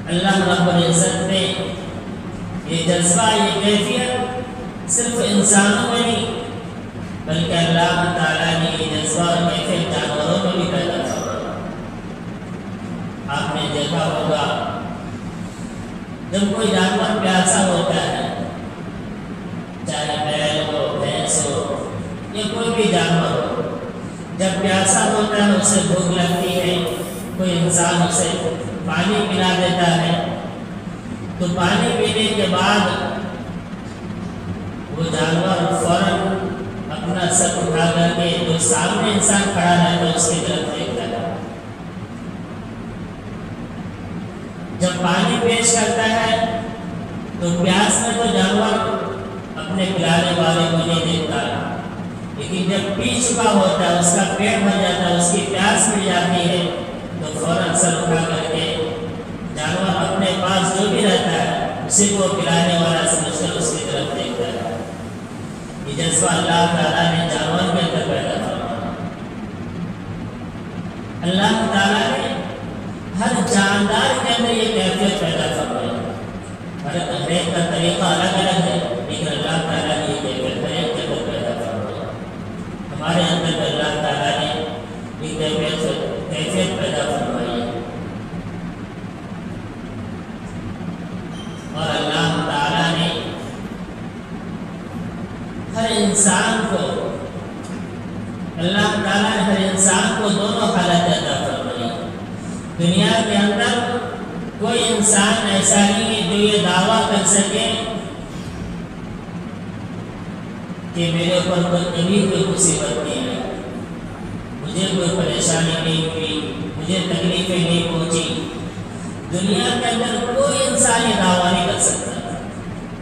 اللہ رب العزت نے یہ جذبہ، یہ کیفیت صرف انسانوں میں نہیں بلکہ اللہ تعالیٰ نے یہ جذبہ اور کیفیت جانوروں میں بھی پیدا کیا۔ آپ نے دیکھا ہوگا جب کوئی جانور پیاسا ہوتا ہے، چاہے بیل ہو، بھینس ہو یا کوئی بھی جانور ہو، جب پیاسا ہوتا ہے اسے بھوک لگتی ہے، کوئی انسان اسے پانی پلا دیتا ہے تو پانی پینے کے بعد وہ جانور فوراً اپنا سر اٹھا کر کے جو سامنے انسان کھڑا رہتا ہے اس کی طرف دیکھتا ہے۔ جب پانی پیش کرتا ہے تو پیاس میں تو جانور اپنے پلانے والے کو نہیں دیکھتا، لیکن جب پی چکا ہوتا ہے، اس کا پیٹ بھر جاتا ہے، اس کی پیاس مل جاتی ہے تو فوراً سر اٹھا کر کے جانور اپنے پاس جو بھی رہتا ہے اسی کو پلانے والا سمجھ کر اس کی طرف دیکھتا ہے۔ یہ جذبہ اللہ تعالیٰ نے جانور کے اندر پیدا فرمایا۔ اللہ تعالیٰ نے ہر جاندار کے اندر یہ کیفیت پیدا فرمائی۔ ہر ایک کا طریقہ الگ الگ ہے، لیکن اللہ تعالیٰ نے یہ کیفیت ہر ایک کے اندر پیدا فرمائی۔ ہمارے اندر اللہ تعالیٰ نے یہ کیفیت پیدا فرمائی ہے، اور اللہ تعالیٰ نے ہر انسان کو، اللہ تعالیٰ نے ہر انسان کو دونوں حالت عطا فرمائی۔ دنیا کے اندر کوئی انسان ایسا نہیں ہے جو یہ دعویٰ کر سکے کہ میرے اوپر کبھی کوئی مصیبت نہیں آئی، مجھے کوئی پریشانی نہیں ہوئی، مجھے تکلیفیں نہیں پہنچی۔ دنیا کے اندر کوئی انسان یہ دعویٰ نہیں کر سکتا،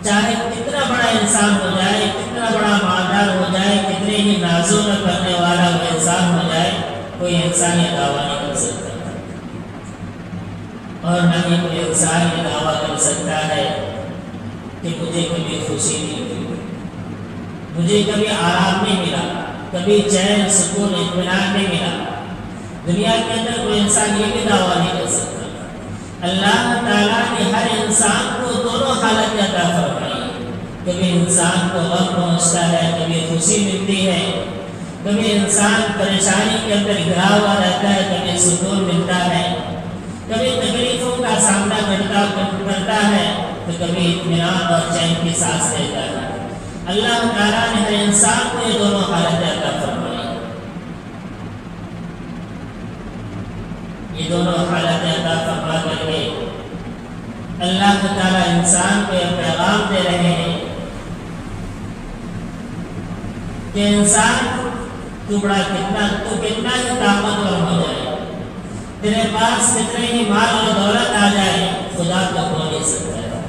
چاہے کتنا بڑا انسان ہو جائے، کتنا بڑا مالدار ہو جائے، کتنے ہی نازوں میں کرنے والا وہ انسان ہو جائے، کوئی انسان یہ دعویٰ نہیں کر سکتا، اور نہ ہی کوئی انسان یہ دعویٰ کر سکتا ہے کہ مجھے کبھی خوشی نہیں ہوئی، مجھے کبھی آرام نہیں ملا، کبھی چین سکون اطمینان نہیں ملا۔ دنیا کے اندر کوئی انسان یہ بھی دعویٰ نہیں کر سکتا۔ اللہ تعالیٰ نے ہر انسان کو دونوں حالت عطا فرمائی۔ کبھی انسان کو غم پہنچتا ہے، کبھی خوشی ملتی ہے، کبھی انسان پریشانی کے اندر گھرا ہوا رہتا ہے، کبھی سکون ملتا ہے، کبھی تکلیفوں کا سامنا کرتا ہے تو کبھی اطمینان اور چین کی سانس لیتا ہے۔ اللہ تعالیٰ نے ہر انسان کو یہ دونوں حالت عطا فرمائی۔ یہ دونوں حالت عطا فرما کر کے اللہ تعالیٰ انسان کو یہ پیغام دے رہے ہیں کہ انسان تو کتنا ہی طاقتور ہو جائے، تیرے پاس کتنے ہی مال اور دولت آ جائے، خدا کو ہو نہیں سکتا ہے،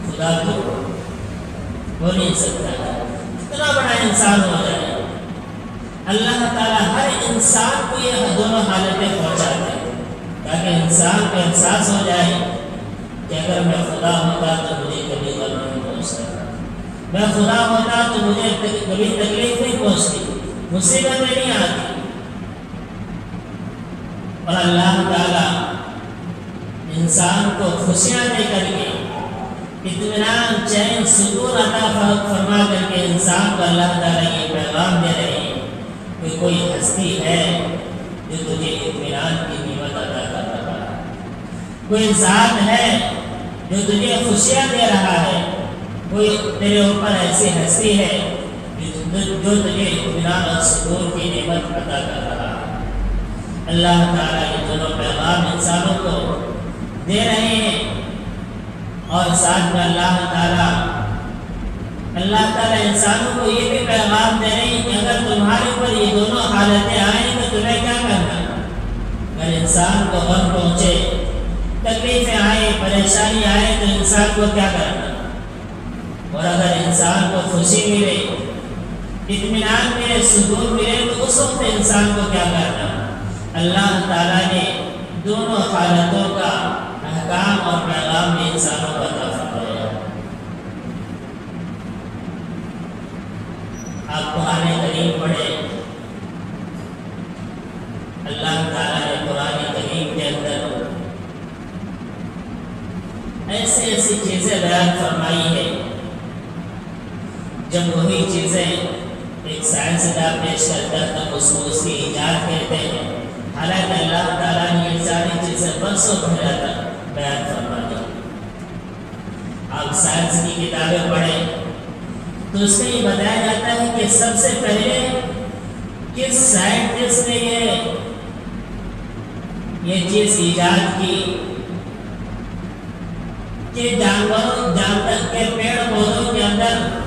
خدا کو ہو نہیں سکتا ہے، کتنا بڑا انسان ہو جائے۔ اللہ تعالیٰ ہر انسان کو یہ دونوں حالتیں پہنچاتے ہیں تاکہ انسان کو احساس ہو جائے کہ اگر میں خدا ہوتا تو مجھے کبھی غم نہیں پہنچتا، میں خدا ہوتا تو مجھے کبھی تکلیف نہیں پہنچتی، مصیبتیں نہیں آتی۔ اور اللہ تعالیٰ انسان کو خوشیاں دے کر کے، اطمینان، چین، سکون عطا فرما کر کے انسان کو اللہ تعالیٰ یہ پیغام دے رہے ہیں کہ کوئی ہستی ہے جو تجھے اطمینان کی نعمت عطا کر رہا ہے، کوئی ذات ہے جو تجھے خوشیاں دے رہا ہے، کوئی تیرے اوپر ایسی ہستی ہے جو تجھے اطمینان اور سکون کی نعمت عطا کر رہا ہے۔ اللہ تعالیٰ یہ دونوں پیغام انسانوں کو دے رہے ہیں، اور ساتھ میں اللہ تعالیٰ انسانوں کو یہ بھی پیغام دے رہے ہیں کہ اگر تمہارے اوپر یہ دونوں حالتیں آئیں تو تمہیں کیا کرنا؟ اگر انسان کو غم پہنچے، تکلیفیں آئیں، پریشانی آئے تو انسان کو کیا کرنا؟ اور اگر انسان کو خوشی ملے، اطمینان ملے، سکون ملے تو اس وقت انسان کو کیا کرنا؟ اللہ تعالیٰ نے دونوں حالتوں کا احکام اور پیغام میں انسانوں کا عطا فرمایا۔ آپ قرآن کریم پڑھیں، اللہ تعالیٰ نے قرآن کریم کے اندر ایسی ایسی چیزیں بیان فرمائی ہے جب وہی چیزیں ایک سائنسداں پیش کرتا تو اس کو اس کی ایجاد کہتے ہیں، حالانکہ اللہ تعالیٰ نے یہ ساری چیزیں برسوں پہلے تک بیان فرما دی۔ آپ سائنس کی کتابیں پڑھیں تو اس میں یہ بتایا جاتا ہے کہ سب سے پہلے کس سائنٹسٹ نے یہ چیز ایجاد کی کہ جانور کے پیڑ پودوں کے اندر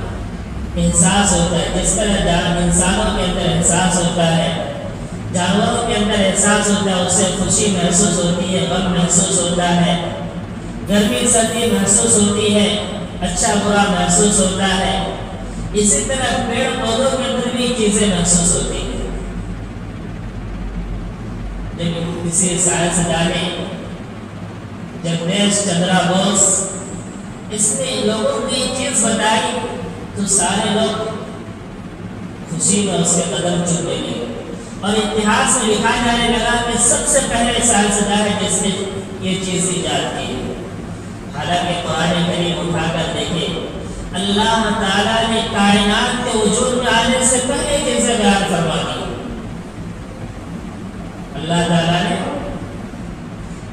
احساس ہوتا ہے، جس طرح انسانوں کے اندر احساس ہوتا ہے، جانوروں کے اندر احساس ہوتا ہے، اس سے خوشی محسوس ہوتی ہے، غم محسوس ہوتا ہے، گرمی سردی محسوس ہوتی ہے، اچھا برا محسوس ہوتا ہے، اسی طرح پیڑ پودوں کے اندر بھی چیزیں محسوس ہوتی ہیں۔ لیکن کسی سائنسداں نے جگدیش چندرا بوس اس نے لوگوں کو یہ چیز بتائی تو سارے لوگ خوشی میں اس کے قدم چومنے لگے، اور اتہاس میں لکھا جانے لگا کہ سب سے پہلے سائنسداں ہے جس نے یہ چیز ایجاد کی۔ حالانکہ قرآن کریم اٹھا کر دیکھے، اللہ تعالیٰ نے کائنات کے وجود میں آنے سے پہلے چیزیں بیان فرما دی۔ اللہ تعالیٰ نے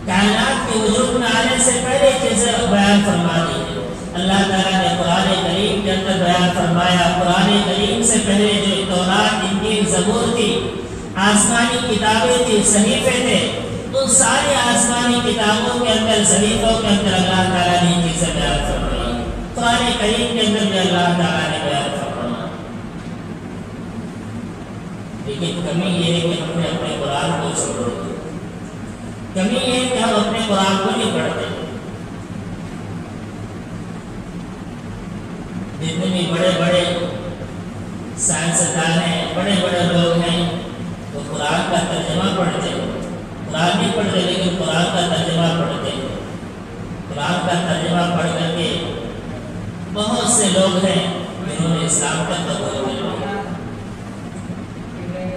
کائنات کے وجود میں آنے سے پہلے چیزیں بیان فرما دی۔ اللہ تعالیٰ نے قرآن کریم کے اندر بیان فرمایا، قرآن کریم سے پہلے جو تورات، انجیل، زبور تھی، آسمانی کتابیں تھی، صحیفے تھے، ان ساری آسمانی کتابوں کے اندر، صحیفوں کے اندر اللہ تعالیٰ نے چیزیں بیان فرمائی۔ قرآن کریم کے اندر بھی اللہ تعالیٰ نے بیان فرمایا، لیکن کمی یہ ہے کہ ہم نے اپنے قرآن کو چھوڑ دیا۔ کمی یہ ہے کہ ہم اپنے قرآن کو نہیں پڑھتے۔ جتنے بھی بڑے بڑے سائنسدان ہیں، بڑے بڑے لوگ ہیں، وہ قرآن کا ترجمہ پڑھتے ہیں، قرآن نہیں پڑھتے لیکن قرآن کا ترجمہ پڑھتے ہیں۔ قرآن کا ترجمہ پڑھ کر کے بہت سے لوگ ہیں جنہوں نے اسلام کا قبول کیا،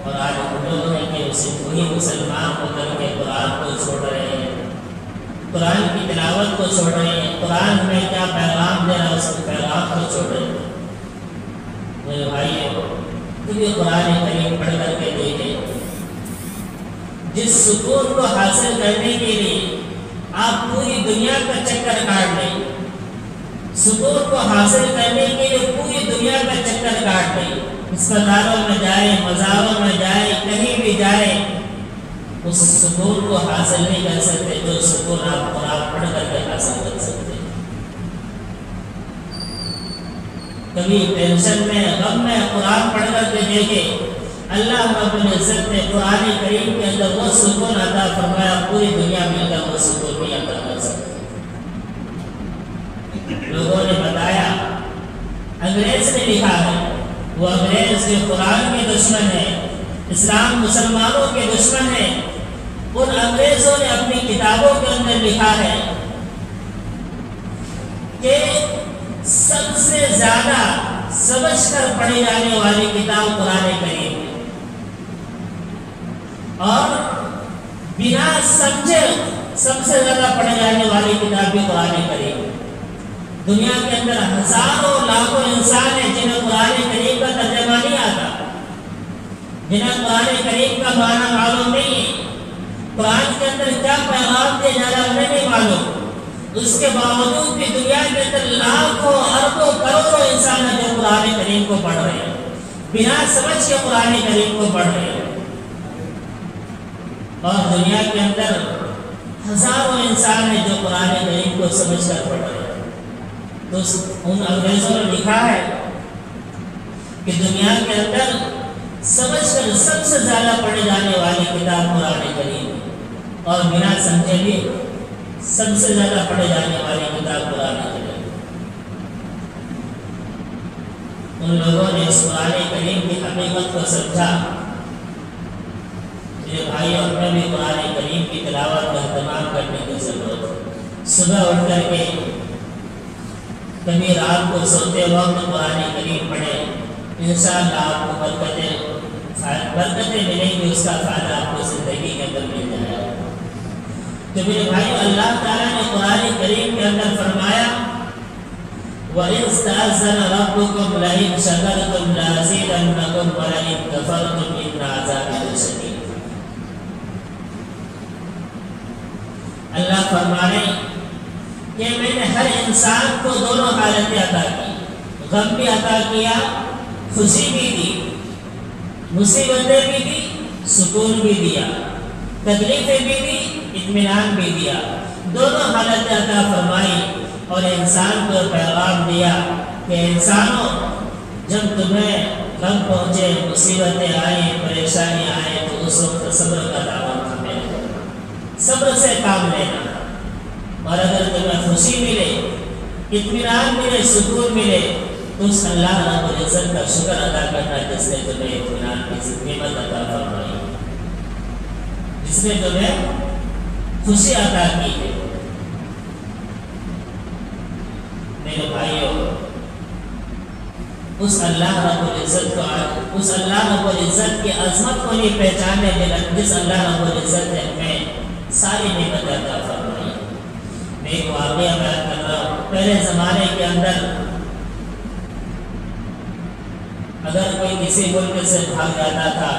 اور آج وہ لوگ ہیں کہ اسے وہی مسلمان ہو کر کے قرآن کو چھوڑ رہے ہیں، قرآن کی تلاوت کو چھوڑ رہے ہیں، قرآن میں کیا پیغام دے رہا ہے اس کے پیغام کو چھوڑ رہے ہیں۔ میرے بھائیو، تم یہ قرآن کریم پڑھ کر کے دیکھیں، جس سکون کو حاصل کرنے کے لیے آپ پوری دنیا کا چکر کاٹ لیں، سکون کو حاصل کرنے کے لیے پوری دنیا کا چکر کاٹ لیں، اسپتالوں میں جائیں، مزاروں میں جائیں، کہیں بھی جائیں، اس سکون کو حاصل نہیں کر سکتے جو سکون آپ قرآن پڑھ کر کے حاصل کر سکتے ہیں۔ کبھی ٹینشن میں، غم میں قرآن پڑھ کر کے دیکھیں، اللہ رب العزت نے قرآن کریم کے اندر وہ سکون عطا فرمایا، پوری دنیا میں کا وہ سکون نہیں عطا کر سکتے۔ لوگوں نے بتایا، انگریز نے لکھا ہے، وہ انگریز جو قرآن کے دشمن ہے، اسلام مسلمانوں کے دشمن ہے، ان انگریزوں نے اپنی کتابوں کے اندر لکھا ہے کہ سب سے زیادہ سمجھ کر پڑھی جانے والی کتاب قرآن کریم ہے، اور بنا سمجھے سب سے زیادہ پڑھی جانے والی کتاب بھی قرآن کریم ہے۔ دنیا کے اندر ہزاروں لاکھوں انسان ہیں جنہیں قرآن کریم کا ترجمہ نہیں آتا، جنہیں قرآن کریم کا معنی معلوم نہیں ہے، قرآن کے اندر کیا پیغام دیا جا رہا ہے انہیں نہیں معلوم، اس کے باوجود بھی دنیا کے اندر لاکھوں اربوں کروڑوں انسان ہیں جو قرآن کریم کو پڑھ رہے ہیں، بنا سمجھ کے قرآن کریم کو پڑھ رہے ہیں، اور دنیا کے اندر ہزاروں انسان ہیں جو قرآن کریم کو سمجھ کر پڑھ رہے ہیں۔ تو ان انگریزوں نے لکھا ہے کہ دنیا کے اندر سمجھ کر سب سے زیادہ پڑھی جانے والی کتاب قرآن کریم ہے، اور بنا سمجھے بھی سب سے زیادہ پڑھے جانے والی کتاب قرآن کریم۔ ان لوگوں نے اس قرآن کریم کی حقیقت کو سمجھا۔ میرے بھائی، ہمیں بھی قرآن کریم کی تلاوت کا اہتمام کرنے کی ضرورت ہے۔ صبح اٹھ کر کے کبھی رات کو سوتے وقت قرآن کریم پڑھیں، انشاءاللہ آپ کو برکتیں ملیں گی، اس کا فائدہ آپ کو زندگی کے اندر مل جائے گا۔ تو میرے بھائی اللہ تعالیٰ نے قرآن کریم کے اندر فرمایا وَإِذْ تَأَذَّنَ رَبُّكُمْ لَئِنْ شَكَرْتُمْ لَأَزِيدَنَّكُمْ وَلَئِنْ كَفَرْتُمْ إِنَّ عَذَابِي لَشَدِيدٌ۔ اللہ فرما رہے ہیں کہ میں نے ہر انسان کو دونوں حالتیں عطا کی، غم بھی عطا کیا، خوشی بھی دی، مصیبتیں بھی دی، سکون بھی دیا، تکلیفیں بھی دی، اطمینان بھی دیا، دونوں حالتیں عطا فرمائی اور انسان کو پیغام دیا کہ انسانوں جب تمہیں غم پہنچے، مصیبتیں آئیں، پریشانی آئیں تو اس وقت صبر کا دعوت ہمیں صبر سے کام لینا، اور اگر تمہیں خوشی ملے، اطمینان ملے، سکون ملے تو اس اللہ رب العزت کا شکر ادا کرنا جس نے تمہیں اطمینان کی نعمت عطا فرمائی، جس نے تمہیں خوشی عطا کی ہے۔ میرے بھائیوں، اس اللہ رب العزت کی عظمت کو نہیں پہچانے جس اللہ رب العزت نے ہمیں ساری نعمت عطا فرمائی۔ میں ایک واقعہ بیان کر رہا ہوں۔ پہلے زمانے کے اندر اگر کوئی کسی ملک سے بھاگ جاتا تھا،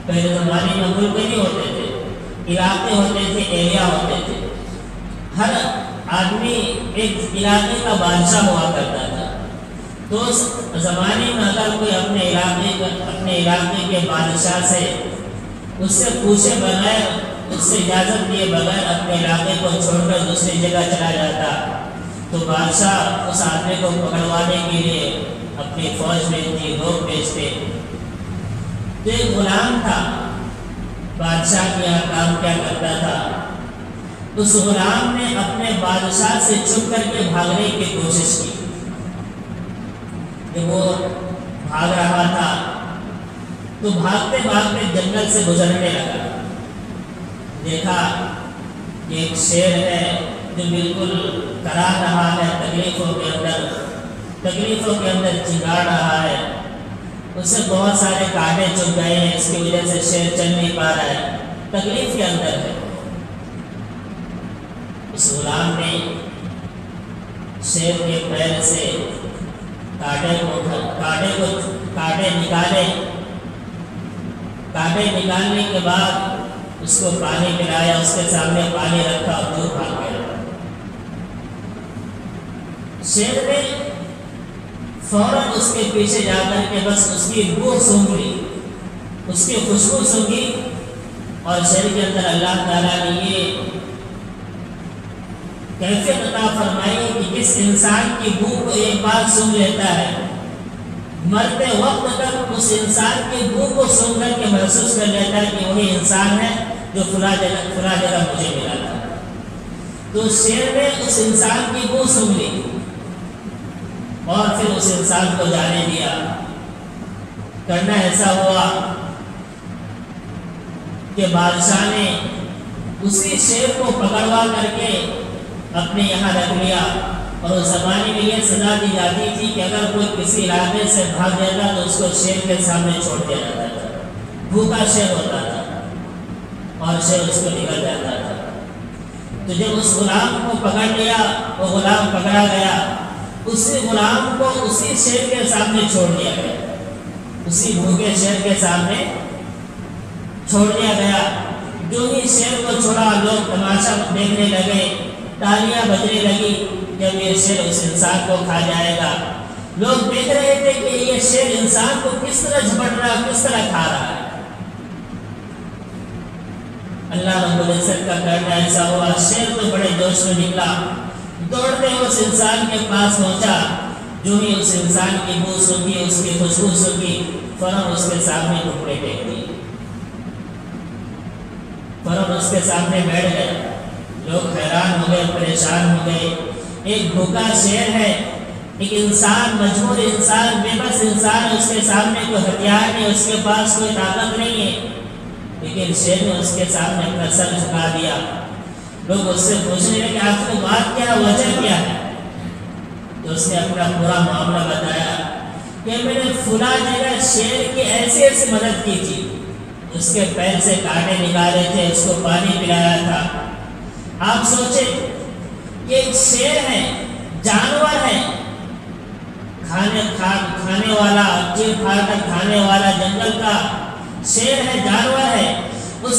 پہلے زمانے میں ملک نہیں ہوتے تھے، علاقے ہوتے تھے، ایریا ہوتے تھے، ہر آدمی ایک علاقے کا بادشاہ ہوا کرتا تھا۔ تو اس زمانے میں اگر کوئی اپنے علاقے کے بادشاہ سے اس سے پوچھے بغیر، اس سے اجازت دیے بغیر اپنے علاقے کو چھوڑ کر دوسری جگہ چلا جاتا تو بادشاہ اس آدمی کو پکڑوانے کے لیے اپنی فوج بھیجتی، لوگ بھیجتے۔ تو ایک غلام تھا، بادشاہ کیا کام کیا کرتا تھا، اس غلام نے اپنے بادشاہ سے چھپ کر کے بھاگنے کی کوشش کی۔ جب وہ بھاگ رہا تھا تو بھاگتے بھاگتے جنگل سے گزرنے لگا، دیکھا کہ ایک شیر ہے جو بالکل کرا رہا ہے، تکلیفوں کے اندر چنگاڑ رہا ہے، اس سے بہت سارے کانٹے چبھ گئے ہیں، اس کی وجہ سے شیر چل نہیں پا رہا ہے، تکلیف کے اندر ہے۔ اس غلام نے شیر کے پیر سے کانٹے نکالنے کے بعد اس کو پانی پلایا، اس کے سامنے پانی رکھا اور دور بھاگ گیا۔ شیر نے فوراً اس کے پیچھے جا کر کے بس اس کی بو سونگھ لی، اس کی خوشبو سونگھی، اور شیر کے اندر اللہ تعالیٰ نے یہ کیفیت عطا فرمائی کہ جس انسان کی بو کو ایک بار سونگھ لیتا ہے، مرتے وقت تک اس انسان کی بو کو سونگھ کر کے محسوس کر لیتا ہے کہ وہی انسان ہے جو فلاں جگہ مجھے ملا تھا۔ تو شیر نے اس انسان کی بو سونگھ لی اور پھر اس انسان کو جانے دیا۔ کرنا ایسا ہوا کہ بادشاہ نے اسی شیر کو پکڑوا کر کے اپنے یہاں رکھ لیا، اور اس زمانے میں یہ سزا دی جاتی تھی کہ اگر کوئی کسی علاقے سے بھاگ جاتا تو اس کو شیر کے سامنے چھوڑ دیا جاتا تھا، بھوکا شیر ہوتا تھا اور شیر اس کو نکل جاتا تھا۔ تو جب اس غلام کو پکڑ لیا، وہ غلام پکڑا گیا، اسی غلام کو اسی شیر کے سامنے چھوڑ دیا گیا، اسی بھوکے شیر کے سامنے چھوڑ دیا گیا۔ جو ہی شیر کو چھوڑا، لوگ تماشا دیکھنے لگے، تالیاں بجنے لگی، جب یہ شیر اس انسان کو کھا جائے گا۔ لوگ دیکھ رہے تھے کہ یہ شیر انسان کو کس طرح جھپٹ رہا ہے، کس طرح کھا رہا ہے۔ اللہ رب العزت کا کرنا ایسا ہوا، شیر تو بڑے جوش میں نکلا، دوڑتے اس انسان کے پاس پہنچا، جو ہی اس انسان کی بو سونگھی، اس کی خوشبو سونگھی، فوراً اس کے سامنے ٹکڑے پھینک دیے، فوراً اس کے سامنے بیٹھ گئے۔ لوگ حیران ہو گئے، پریشان ہو گئے۔ ایک بھوکا شیر ہے، ایک انسان، مجبور انسان، بے بس انسان، اس کے سامنے کوئی ہتھیار نہیں، اس کے پاس کوئی طاقت نہیں ہے، لیکن شیر نے اس کے سامنے اپنا سر جھکا دیا۔ لوگ اس سے پوچھنے لگے آپ کو بات کیا، وجہ کیا ہے؟ تو اس نے اپنا پورا معاملہ بتایا کہ میں نے فلاں جگہ شیر کی ایسی مدد کی تھی، اس کے پیر سے کانٹے نکالے تھے، اس کو پانی پلایا تھا، آپ سوچیں کہ ایک شیر ہے، جانور ہے، کھانے والا، چیر پھاڑ کر کھانے والا جنگل کا شیر ہے، جانور ہے، اس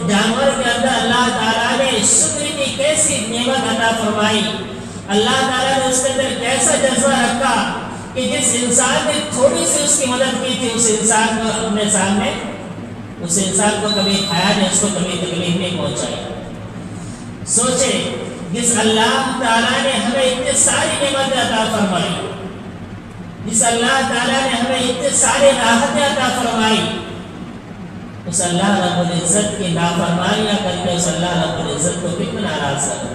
جانور کے اندر اللہ تعالیٰ نے شکر کی کیسی نعمت عطا فرمائی، اللہ تعالیٰ نے اس کے اندر کیسا جذبہ رکھا کہ جس انسان نے تھوڑی سی اس کی مدد کی تھی، اس انسان کو اپنے سامنے، اس انسان کو کبھی کھایا نہیں، اس کو کبھی تکلیف نہیں پہنچائی۔ سوچے جس اللہ تعالیٰ نے ہمیں اتنے ساری نعمتیں عطا فرمائی، جس اللہ تعالیٰ نے ہمیں اتنے سارے راحتیں عطا فرمائی، اس اللہ رب العزت کی نافرمانیاں کر کے اس اللہ رب العزت کو کتنا ناراض کر۔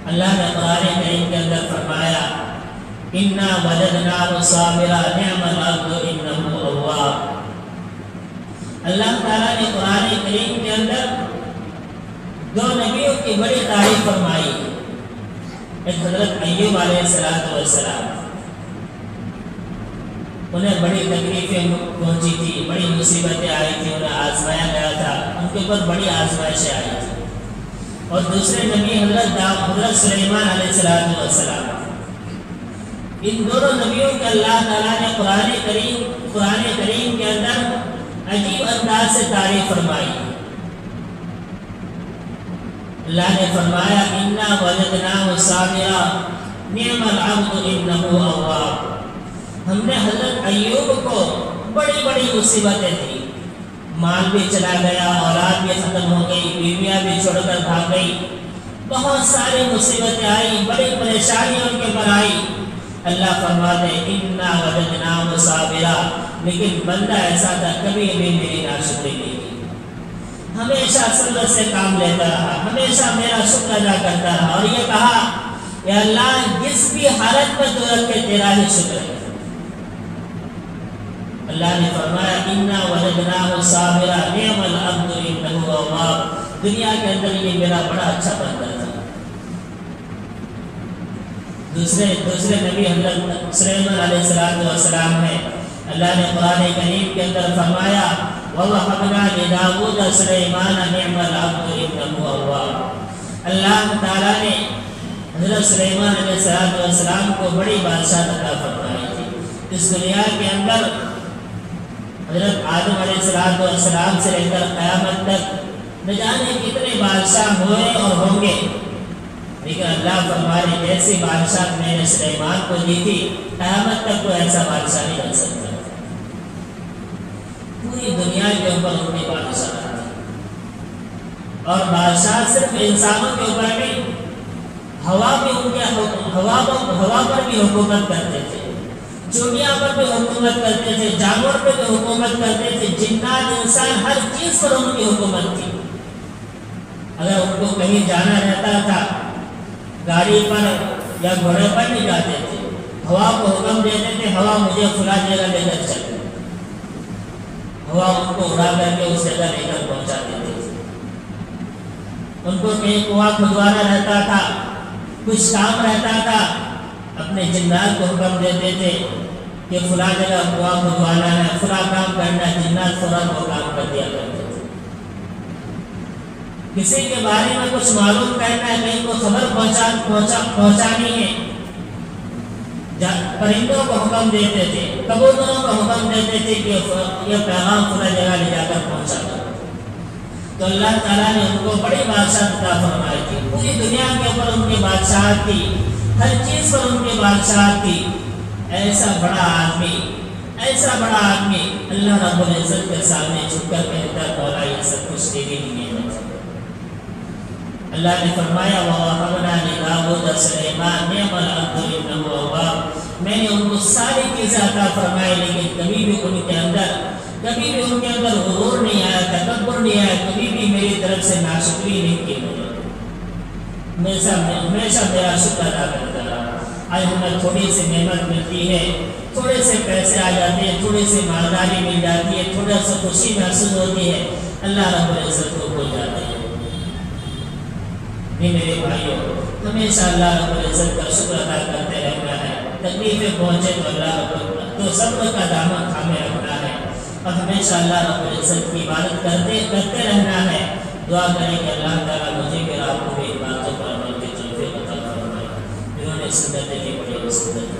اللہ نے قرآن کریم کے اندر فرمایا اِنَّا وَجَدْنَاهُ صَابِرًا نِعْمَ الْعَبْدُ إِنَّهُ أَوَّابٌ۔ اللہ تعالیٰ نے قرآن کریم کے اندر دو نبیوں کی بڑی تعریف فرمائی، ایک حضرت ایوب علیہ السلام، انہیں بڑی تکلیفیں پہنچی تھی، بڑی مصیبتیں آئی تھی، انہیں آزمایا گیا تھا، ان کے اوپر بڑی آزمائشیں آئی تھی۔ اور دوسرے نبی حضرت سلیمان علیہ السلام، ان دونوں نبیوں کے اللہ تعالیٰ نے قرآن کریم کے اندر عجیب انداز سے تعریف فرمائی۔ اللہ نے فرمایا اِنَّا وَجَدْنَاهُ صَابِرًا نِعْمَ الْعَبْدُ إِنَّهُ أَوَّابٌ۔ ہم نے حضرت ایوب کو بڑی بڑی مصیبتیں تھیں، مال بھی چلا گیا، اولاد بھی ختم ہو گئی، بیویاں بھی چھوڑ کر بھاگ گئی، بہت ساری مصیبتیں آئی، بڑی پریشانی ان کے پر آئی۔ اللہ فرماتے اِنَّا وَجَدْنَاهُ صَابِرًا، لیکن بندہ ایسا تھا کبھی بھی میری ناشکری نہیں کی، ہمیشہ صبر سے کام لیتا رہا، ہمیشہ میرا شکر ادا کرتا رہا، اور یہ کہا یا اللہ جس بھی حالت میں تو رکھے تیرا ہی شکر ہے۔ اللہ نے فرمایا اِنَّا وَجَدْنَاهُ صَابِرًا نِعْمَ الْعَبْدُ إِنَّهُ أَوَّابٌ۔ دنیا کے اندر یہ میرا بڑا اچھا بندہ تھا۔ دوسرے نبی حضرت سلیمان علیہ السلام ہے، اللہ نے قرآن کریم کے اندر فرمایا وَوَهَبْنَا لِدَاوُودَ سُلَيْمَانَ نِعْمَ الْعَبْدُ إِنَّهُ أَوَّابٌ۔ اللہ تعالیٰ نے حضرت سلیمان علیہ السلام کو بڑی بادشاہ عطا فرمائی تھی۔ اس دنیا کے اندر حضرت آدم علیہ السلام سے لے کر قیامت تک نہ جانے کتنے بادشاہ ہوئے اور ہوں گے، لیکن اللہ فرمانے جیسی بادشاہ میں نے سلیمان کو دی تھی، قیامت تک کوئی ایسا بادشاہ نہیں بن سکتا۔ پوری دنیا کے اوپر ان کی بادشاہ تھی، اور بادشاہ صرف انسانوں کے اوپر نہیں، ہوا پر بھی حکومت کرتے تھے، چڑیا پر بھی حکومت کرتے تھے، جانور پر بھی حکومت کرتے تھے، جنات انسان ہر چیز پر ان کی حکومت تھی۔ اگر ان کو کہیں جانا رہتا تھا گاڑی پر یا گھوڑے پر نہیں جاتے تھے، ہوا کو حکم دیتے تھے ہوا مجھے فلاں جگہ لے کر چل، ہوا ان کو اڑا کر کے اس جگہ لے کر پہنچا دیتے تھے۔ ان کو کہیں کنواں کھدوانا رہتا تھا، کچھ کام رہتا تھا، اپنے جنات کو حکم دیتے تھے کہ فلاں جگہ کنواں کھدوانا ہے، فلاں کام کرنا ہے، جنات فوراً وہ کام کر دیا کرتے تھے۔ کسی کے بارے میں کچھ معلوم کرنا ہے، کہیں کو خبر پہنچانی ہے، پرندوں کو حکم دیتے تھے، کبوتروں کو حکم دیتے تھے کہ یہ پیغام فلاں جگہ لے جا کر پہنچا دو۔ تو اللہ تعالیٰ نے ان کو بڑی بادشاہ عطا فرمائی تھی، پوری دنیا کے اوپر ان کی بادشاہت تھی، ہر چیز پر ان کی بادشاہت تھی۔ ایسا بڑا آدمی اللہ رب العزت کے سامنے جھک کر کہتا مولا یہ سب کچھ تیری نعمت ہے۔ اللہ نے فرمایا وَوَهَبْنَا لِدَاوُودَ سُلَيْمَانَ نِعْمَ الْعَبْدُ إِنَّهُ أَوَّابٌ۔ میں نے ان کو ساری چیزیں عطا فرمائی، لیکن کبھی بھی ان کے اندر غرور نہیں آیا، تکبر نہیں آیا، کبھی بھی میری طرف سے ناشکری نہیں کی، ہمیشہ میرا شکر ادا کرتا رہا۔ آج ہمیں تھوڑی سی نعمت ملتی ہے، تھوڑے سے پیسے آ جاتے ہیں، تھوڑی سی مالداری مل جاتی ہے، تھوڑا سا خوشی محسوس ہوتی ہے، اللہ رب العزت کو بھول جاتے ہیں۔ میرے بھائیوں، ہمیشہ اللہ رب العزت کا شکر ادا کرتے رہنا ہے، تکلیفیں پہنچے تو اللہ رب تو صبر کا دامن تھامے رکھنا ہے، اب ہمیشہ اللہ رب العزت کی عبادت کرتے رہنا ہے. دعا کریں کہ اللہ تعالیٰ مجھے اور آپ کو بھی عبادتوں پر عمل کی توفیق عطا فرمائے. جنہوں نے سنتیں کی پڑھی وہ سنتیں